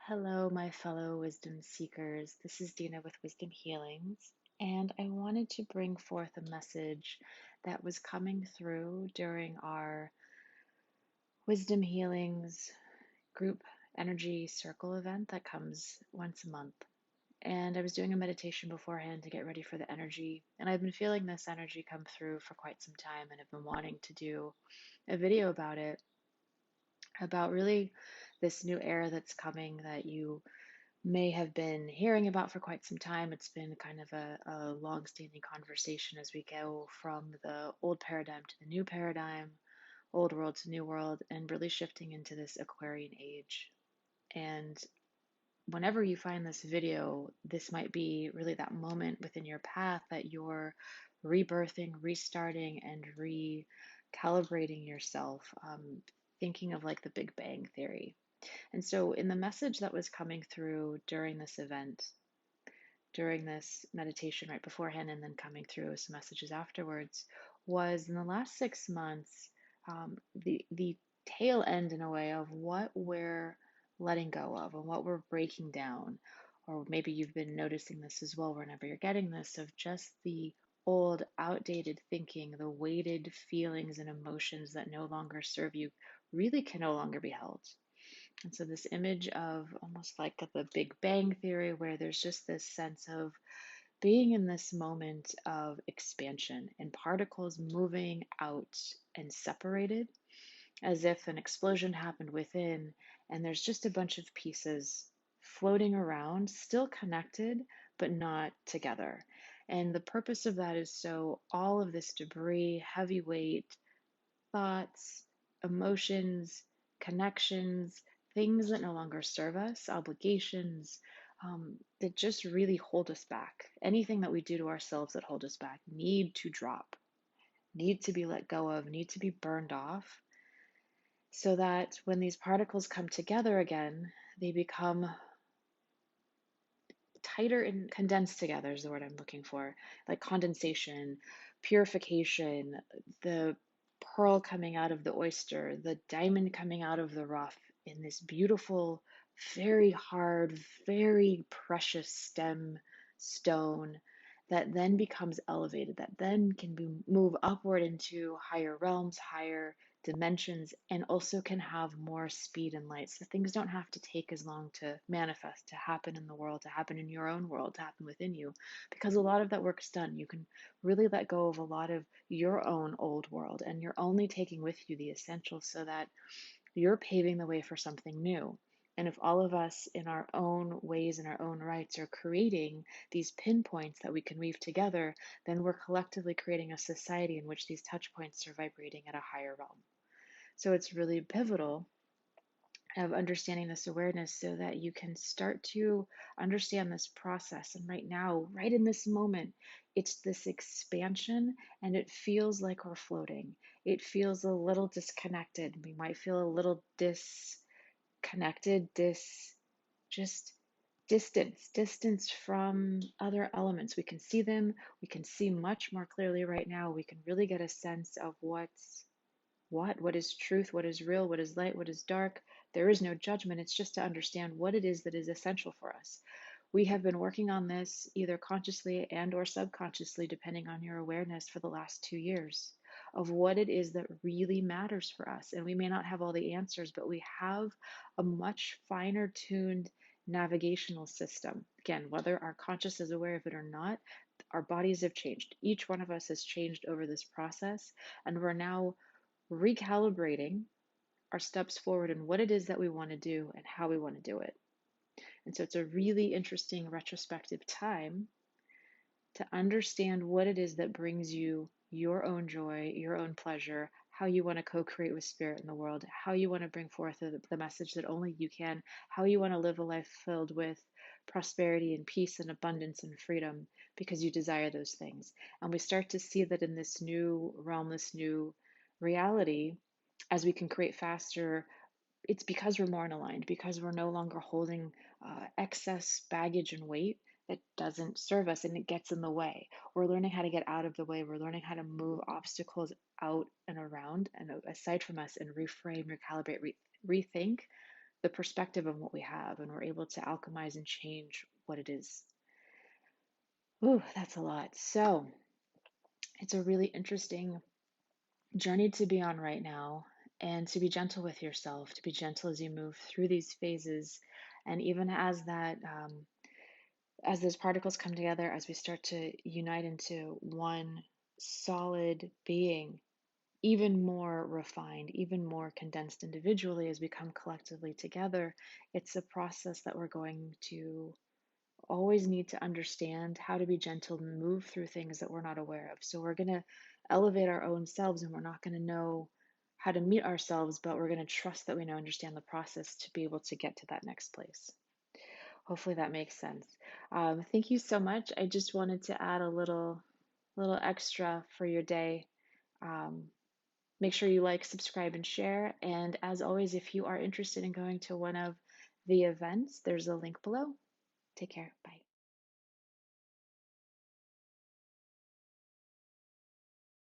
Hello, my fellow wisdom seekers. This is Dina with Wisdom Healings, and I wanted to bring forth a message that was coming through during our Wisdom Healings group energy circle event that comes once a month. And I was doing a meditation beforehand to get ready for the energy, and I've been feeling this energy come through for quite some time, and I've been wanting to do a video about it, about really this new era that's coming that you may have been hearing about for quite some time. It's been kind of a long-standing conversation as we go from the old paradigm to the new paradigm, old world to new world, and really shifting into this Aquarian age. And whenever you find this video, this might be really that moment within your path that you're rebirthing, restarting, and recalibrating yourself, thinking of like the Big Bang Theory. And so, in the message that was coming through during this event, during this meditation right beforehand, and then coming through some messages afterwards, was in the last 6 months, the tail end in a way of what we're letting go of and what we're breaking down. Or maybe you've been noticing this as well whenever you're getting this, of just the old, outdated thinking, the weighted feelings and emotions that no longer serve you really can no longer be held. And so, this image of almost like the Big Bang Theory, where there's just this sense of being in this moment of expansion and particles moving out and separated as if an explosion happened within, and there's just a bunch of pieces floating around, still connected, but not together. And the purpose of that is so all of this debris, heavy weight, thoughts, emotions, connections, things that no longer serve us, obligations, that just really hold us back. Anything that we do to ourselves that hold us back need to drop, need to be let go of, need to be burned off, so that when these particles come together again, they become tighter and condensed together is the word I'm looking for, like condensation, purification, the pearl coming out of the oyster, the diamond coming out of the rough in this beautiful, very hard, very precious stem stone that then becomes elevated, that then can move upward into higher realms, higher dimensions, and also can have more speed and light. So things don't have to take as long to manifest, to happen in the world, to happen in your own world, to happen within you, because a lot of that work's done. You can really let go of a lot of your own old world, and you're only taking with you the essentials so that you're paving the way for something new. And if all of us in our own ways and our own rights are creating these pinpoints that we can weave together, then we're collectively creating a society in which these touch points are vibrating at a higher realm. So it's really pivotal of understanding this awareness so that you can start to understand this process. And right now, right in this moment, it's this expansion, and it feels like we're floating. It feels a little disconnected. We might feel a little disconnected, just distance from other elements. We can see them. We can see much more clearly right now. We can really get a sense of what is truth, what is real, what is light, what is dark. There is no judgment. It's just to understand what it is that is essential for us. We have been working on this either consciously and or subconsciously, depending on your awareness, for the last 2 years of what it is that really matters for us. And we may not have all the answers, but we have a much finer tuned navigational system. Again, whether our conscious is aware of it or not, our bodies have changed. Each one of us has changed over this process, and we're now recalibrating our steps forward and what it is that we want to do and how we want to do it. And so it's a really interesting retrospective time to understand what it is that brings you your own joy, your own pleasure, how you want to co-create with spirit in the world, how you want to bring forth the message that only you can, how you want to live a life filled with prosperity and peace and abundance and freedom because you desire those things. And we start to see that in this new realm, this new reality, as we can create faster, it's because we're more aligned, because we're no longer holding excess baggage and weight that doesn't serve us and it gets in the way. We're learning how to get out of the way. We're learning how to move obstacles out and around and aside from us and reframe, recalibrate, rethink the perspective of what we have, and we're able to alchemize and change what it is. Ooh, that's a lot. So it's a really interesting journey to be on right now, and to be gentle with yourself, to be gentle as you move through these phases. And even as as those particles come together, as we start to unite into one solid being, even more refined, even more condensed individually as we come collectively together, it's a process that we're going to always need to understand how to be gentle and move through things that we're not aware of. So we're going to elevate our own selves, and we're not going to know how to meet ourselves, but we're going to trust that we know, understand the process to be able to get to that next place. Hopefully that makes sense. Thank you so much. I just wanted to add a little extra for your day. Um, Make sure you like, subscribe, and share. And as always, if you are interested in going to one of the events, there's a link below. Take care. Bye.